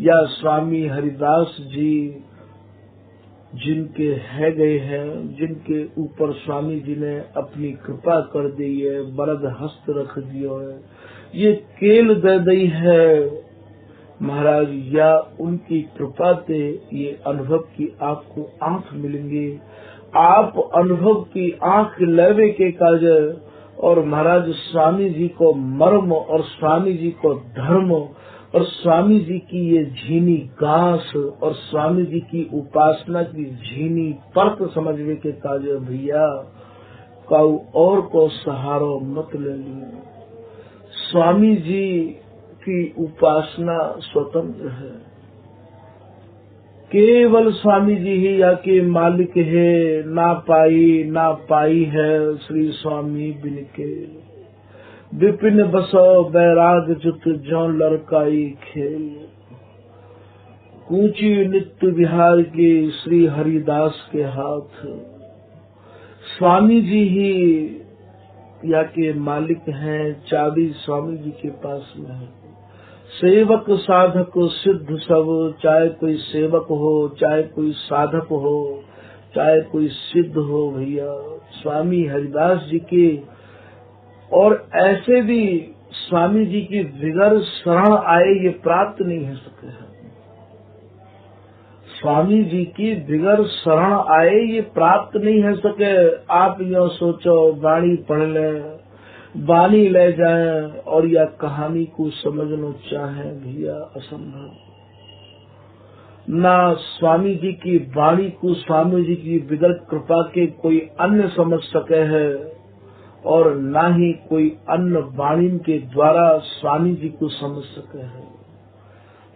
या स्वामी हरिदास जी जिनके है गए हैं, जिनके ऊपर स्वामी जी ने अपनी कृपा कर दी है, बरद हस्त रख दिया है, ये केल दे दी है महाराज, या उनकी कृपा से ये अनुभव की आपको आंख मिलेंगी। आप अनुभव की आंख लेवे के काज, और महाराज स्वामी जी को मर्म और स्वामी जी को धर्म और स्वामी जी की ये झीनी गास और स्वामी जी की उपासना की झीनी तर्क समझने के काज भैया काऊ और को सहारो मत ले लियो। स्वामी जी की उपासना स्वतंत्र है, केवल स्वामी जी ही या के मालिक है, ना पाई है श्री स्वामी बिन के। विपिन बसो बैराग जुत जौ लड़काई खेल, कूची नित्य विहार के श्री हरिदास के हाथ। स्वामी जी ही या के मालिक हैं, चाबी स्वामी जी के पास में है। सेवक साधक सिद्ध सब, चाहे कोई सेवक हो, चाहे कोई साधक हो, चाहे कोई सिद्ध हो, भैया स्वामी हरिदास जी के और ऐसे भी स्वामी जी की बिगर शरण आए ये प्राप्त नहीं हो सके हैं। स्वामी जी की बिगर शरण आए ये प्राप्त नहीं हो सके। आप यो सोचो वाणी पढ़ ले, वाणी ले जाएं और या कहानी को समझना चाहे, भैया असंभव। ना स्वामी जी की वाणी को स्वामी जी की बिगर कृपा के कोई अन्य समझ सके है और ना ही कोई अन्य वाणी के द्वारा स्वामी जी को समझ सके है।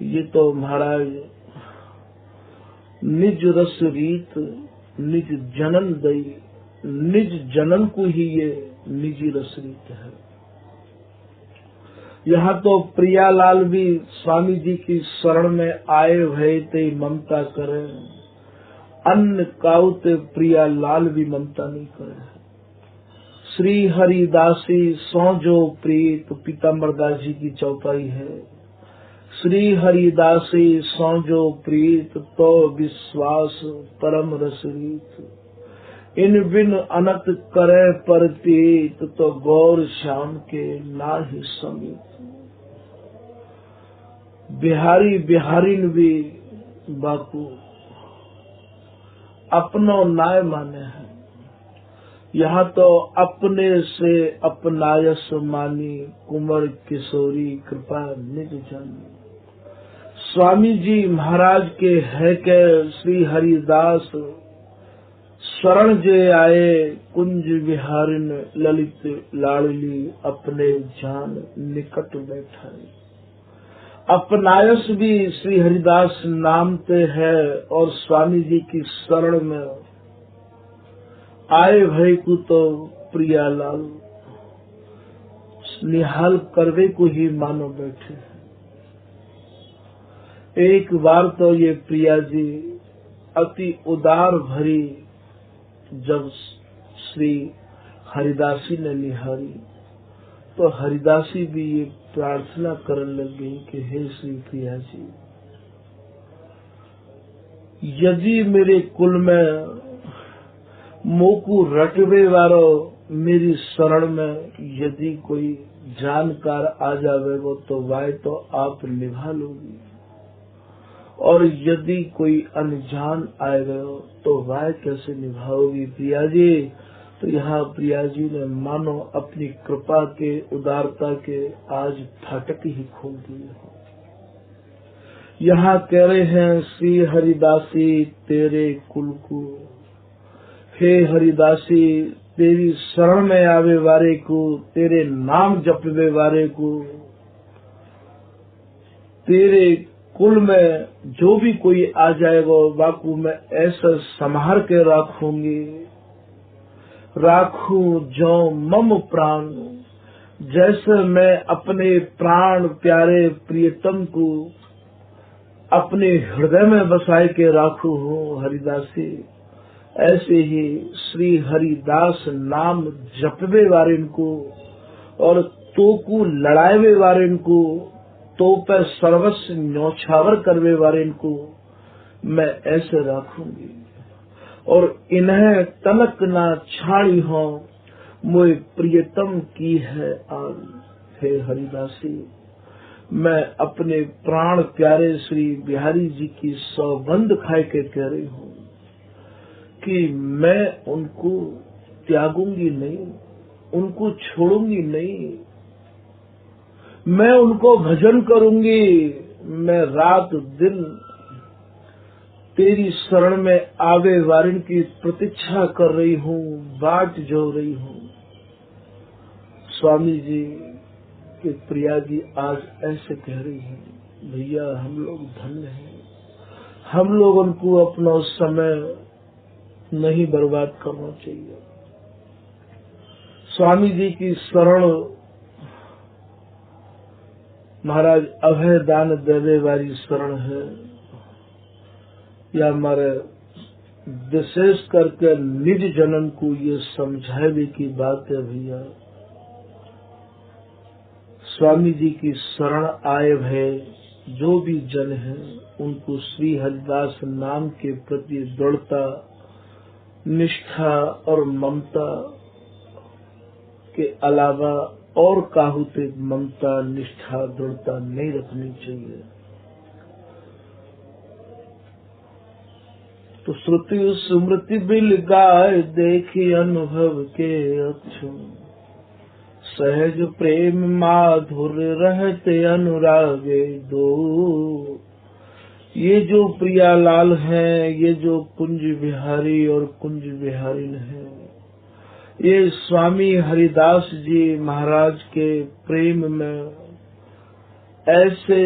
ये तो महाराज निज रस रीत निज जनन दई, निज जनन को ही ये निजी रस रीत है। यहाँ तो प्रियालाल भी स्वामी जी की शरण में आए भय ते ममता करे, अन्न काउते प्रियालाल भी ममता नहीं करे। श्री हरिदासी सौ जो प्रीत, पीताम्बरदास जी की चौपाई है। श्री हरिदासी सौ जो प्रीत, तो विश्वास परम रसरीत। इन बिन अनत करे परतीत, तो गौर श्याम के नाहि समीत। बिहारी बिहारिन भी बापू अपनो नाय माने हैं। यहाँ तो अपने से अपनायस मानी, कुंवर किशोरी कृपा निज जानी। स्वामी जी महाराज के है के श्री हरिदास शरण जे आए, कुंज विहारिन ललित लाडली, अपने जान निकट बैठाए। अपनायस भी श्री हरिदास नाम पे है और स्वामी जी की शरण में आए भय को तो प्रियालाल निहाल करवे को ही मानो बैठे। एक बार तो ये प्रिया जी अति उदार भरी जब श्री हरिदासी ने निहारी तो हरिदासी भी ये प्रार्थना करने लग गई कि हे श्री प्रिया जी, यदि मेरे कुल में मोकू रटवे वारो मेरी शरण में यदि कोई जानकार आ जावेगो तो वाय तो आप निभा लोगी, और यदि कोई अनजान आएगा तो वाय कैसे निभाओगी प्रिया जी। तो यहाँ प्रिया जी ने मानो अपनी कृपा के उदारता के आज फाटक ही खोल दिए हो। यहाँ कह रहे हैं श्री हरिदासी तेरे कुल को, हे हरिदासी तेरी शरण में आवे वारे को, तेरे नाम जपवे वारे को, तेरे कुल में जो भी कोई आ जाएगा बापू मैं ऐसा संभार के रखूंगी, राखू जो मम प्राण, जैसे मैं अपने प्राण प्यारे प्रियतम को अपने हृदय में बसाए के राखू हूँ हरिदासी, ऐसे ही श्री हरिदास नाम जपवे वारिन को और तो को लड़ावे वारिन को, तो पर सर्वस्व न्यौछावर करवे वारिन को मैं ऐसे रखूंगी और इन्हें तनक ना छाड़ी हो मोए प्रियतम की है आन। हे हरिदासी मैं अपने प्राण प्यारे श्री बिहारी जी की सौगंध खाए के कह रही हूँ कि मैं उनको त्यागूंगी नहीं, उनको छोड़ूंगी नहीं, मैं उनको भजन करूंगी। मैं रात दिन तेरी शरण में आवे वारिन की प्रतीक्षा कर रही हूँ, बाट जो रही हूँ। स्वामी जी के प्रिया जी आज ऐसे कह रही हैं, भैया हम लोग धन्य हैं, हम लोग उनको अपना समय नहीं बर्बाद करना चाहिए। स्वामी जी की शरण महाराज अभय दान देवे वाली शरण है, या हमारे विशेष करके निज जनन को ये समझावे की बात है भैया। स्वामी जी की शरण आए भय जो भी जन है उनको श्री हरिदास नाम के प्रति दृढ़ता, निष्ठा और ममता के अलावा और काहुते ममता, निष्ठा, दृढ़ता नहीं रखनी चाहिए। तो श्रुति स्मृति बिल गाय देखी अनुभव के अक्षु, सहज प्रेम माधुर रहते अनुरागे दो। ये जो प्रियालाल हैं, ये जो कुंज बिहारी और कुंज बिहारिन है, ये स्वामी हरिदास जी महाराज के प्रेम में ऐसे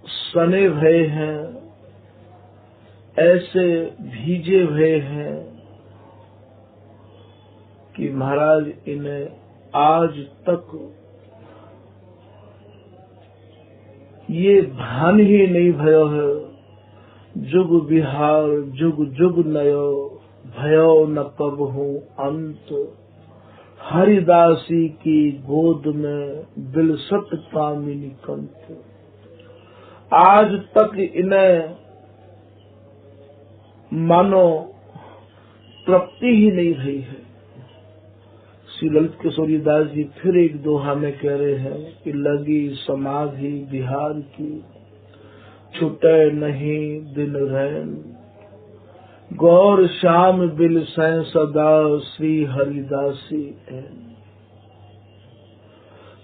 सने भये हैं, ऐसे भीजे भये हैं कि महाराज इन्हें आज तक ये भान ही नहीं भयो है, जुग बिहार जुग जुग नयो, भयो न कबहू अंत, हरिदासी की गोद में बिलसत कामिनी कंत। आज तक इन्हें मानो तृप्ति ही नहीं रही है। श्री ललित किशोरी दास जी फिर एक दोहा में कह रहे हैं कि लगी समाधि बिहार की, छुटे नहीं दिन रैन, गौर श्याम बिल सैं सदा श्री हरिदासी ऐन।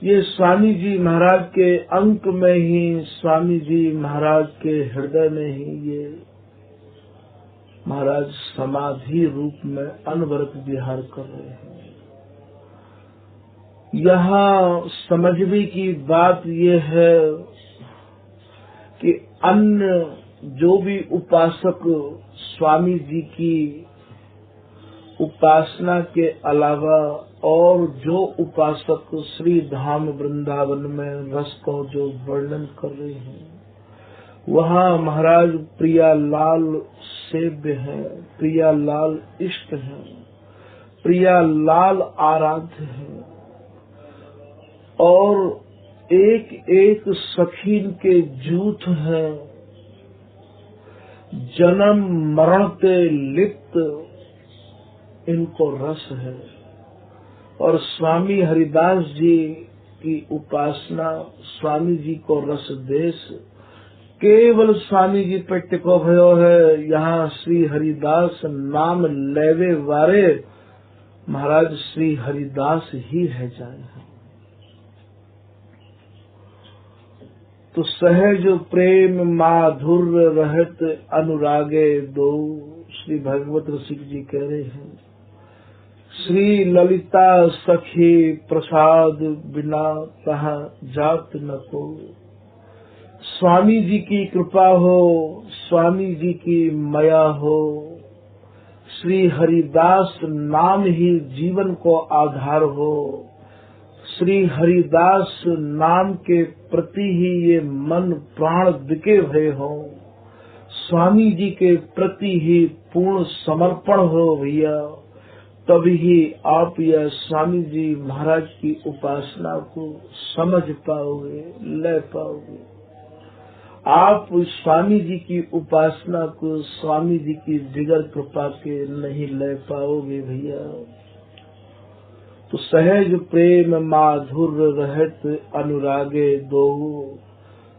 ये स्वामी जी महाराज के अंक में ही, स्वामी जी महाराज के हृदय में ही ये महाराज समाधि रूप में अनवरत विहार कर रहे हैं। यहाँ समझने की बात ये है कि अन्य जो भी उपासक स्वामी जी की उपासना के अलावा और जो उपासक श्री धाम वृंदावन में रस को जो वर्णन कर रहे हैं, वहाँ महाराज प्रियालाल सेव्य है, प्रियालाल इष्ट है, प्रियालाल आराध्य है और एक एक सखीन के जूथ है, जन्म मरण के लिप्त इनको रस है। और स्वामी हरिदास जी की उपासना, स्वामी जी को रस देश केवल स्वामी जी पे टिको भयो है। यहाँ श्री हरिदास नाम लेवे वारे महाराज श्री हरिदास ही है जाए। तो सहज प्रेम माधुर रहत अनुरागे दो, श्री भगवत रसिक जी कह रहे हैं। श्री ललिता सखी प्रसाद बिना कहाँ जात न को। स्वामी जी की कृपा हो, स्वामी जी की माया हो, श्री हरिदास नाम ही जीवन को आधार हो, श्री हरिदास नाम के प्रति ही ये मन प्राण बिके भय हो, स्वामी जी के प्रति ही पूर्ण समर्पण हो भैया, तभी ही आप यह स्वामी जी महाराज की उपासना को समझ पाओगे, ले पाओगे। आप स्वामी जी की उपासना को स्वामी जी की दिगर कृपा के नहीं ले पाओगे भैया। तो सहज प्रेम माधुर रहत अनुरागे दो,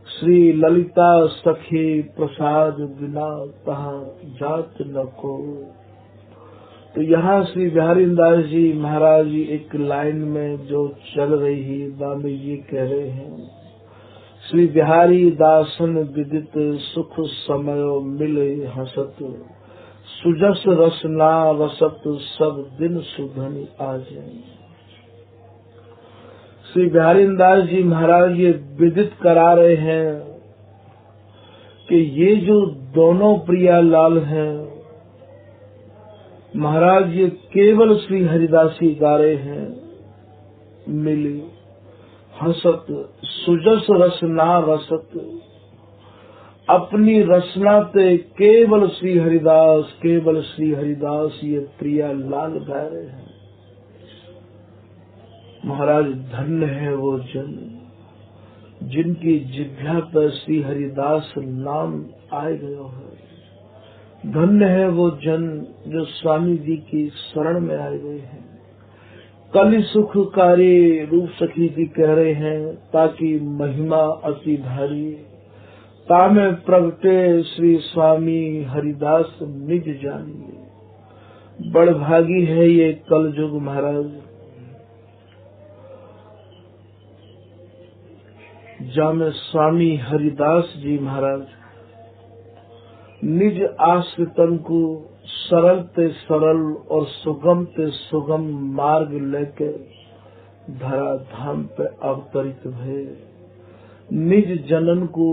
श्री ललिता सखी प्रसाद बिना कहाँ जात न को। तो यहाँ श्री बिहारी दास जी महाराज जी एक लाइन में जो चल रही है, बाबी जी कह रहे हैं, श्री बिहारी दासन विदित सुख समय मिले हसत, सुजस रसना रसत सब दिन सुधनी आजे। श्री बिहारी दास जी महाराज ये विदित करा रहे हैं कि ये जो दोनों प्रियालाल हैं महाराज, ये केवल श्री हरिदासी गा रहे हैं। मिली हसत सुजस रसना रसत, अपनी रसना ते केवल श्री हरिदास, केवल श्री हरिदास ये प्रियालाल गा रहे हैं। महाराज धन्य है वो जन जिनकी जिह्वा पर श्री हरिदास नाम आए गयो है। धन्य है वो जन जो स्वामी जी की शरण में आए गए हैं। कलि सुखकारी रूप सखी जी कह रहे हैं, ताकि महिमा अति भारी तामे प्रगटे श्री स्वामी हरिदास निज जानिए। बड़भागी है ये कलयुग महाराज, जामे स्वामी हरिदास जी महाराज निज आश्रितन को सरल ते सरल और सुगम ते सुगम मार्ग लेके धरा धाम पे अवतरित भये। निज जनन को,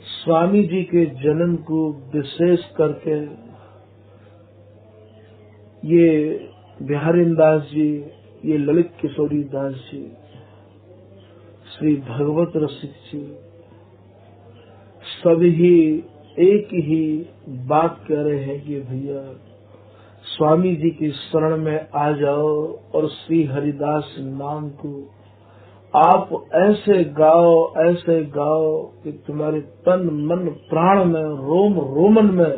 स्वामी जी के जनन को विशेष करके ये बिहारी दास जी, ये ललित किशोरी दास जी, श्री भगवत रसिक जी सभी एक ही बात कह रहे हैं कि भैया स्वामी जी की शरण में आ जाओ और श्री हरिदास नाम को आप ऐसे गाओ कि तुम्हारे तन मन प्राण में रोम रोमन में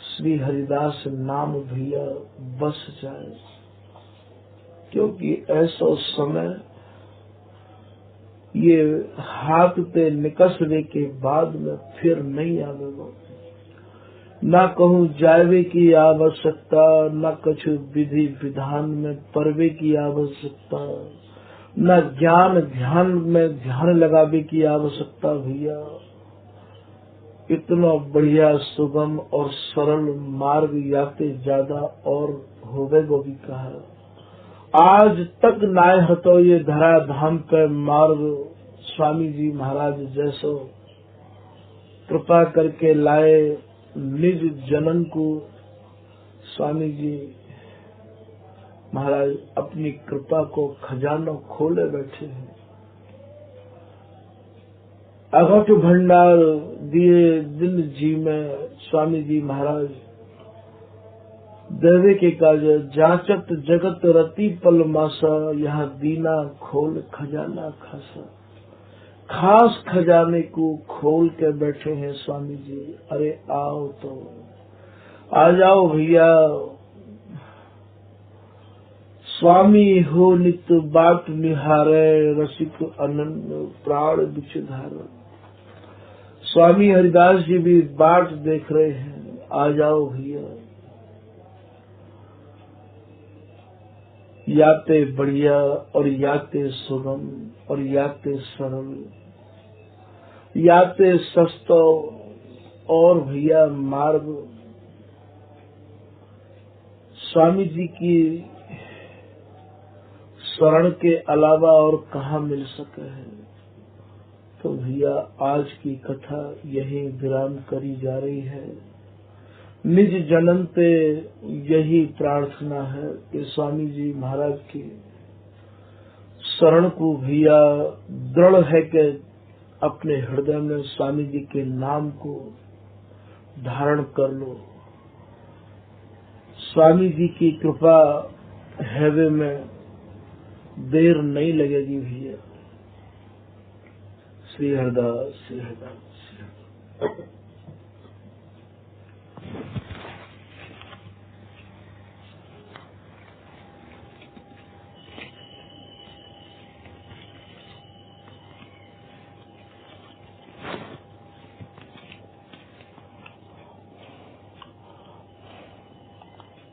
श्री हरिदास नाम भैया बस जाए। क्योंकि ऐसा समय ये हाथ पे निकसने के बाद में फिर नहीं आवेगा। ना कहूँ जावे की आवश्यकता, न कुछ विधि विधान में परवे की आवश्यकता, न ज्ञान ध्यान में ध्यान लगावे की आवश्यकता भैया। इतना बढ़िया सुगम और सरल मार्ग याते ज्यादा और होवेगो भी कहा। आज तक नाय हतो ये धरा धाम पे मार्ग, स्वामी जी महाराज जैसो कृपा करके लाए निज जनन को। स्वामी जी महाराज अपनी कृपा को खजाना खोले बैठे हैं। अघट भंडार दिए दिन जी में स्वामी जी महाराज देवे के काज जाचत जगत रति पल मासा, यहाँ दीना खोल खजाना खासा। खास खजाने को खोल के बैठे हैं स्वामी जी। अरे आओ तो आ जाओ भैया। स्वामी हो नित बाट निहारे, रसिक अनन्य प्राण बिचधार। स्वामी हरिदास जी भी बाट देख रहे हैं, आ जाओ भैया। याते बढ़िया और याते सुगम और याते सरल, याते सस्तो और भैया मार्ग स्वामी जी की शरण के अलावा और कहाँ मिल सके है। तो भैया आज की कथा यही विराम करी जा रही है। निज जनन पे यही प्रार्थना है कि स्वामी जी महाराज की शरण को भैया दृढ़ है कि अपने हृदय में स्वामी जी के नाम को धारण कर लो। स्वामी जी की कृपा हैवे में देर नहीं लगेगी भैया। श्री हरिदास, श्री हरिदास, श्री हरिदास।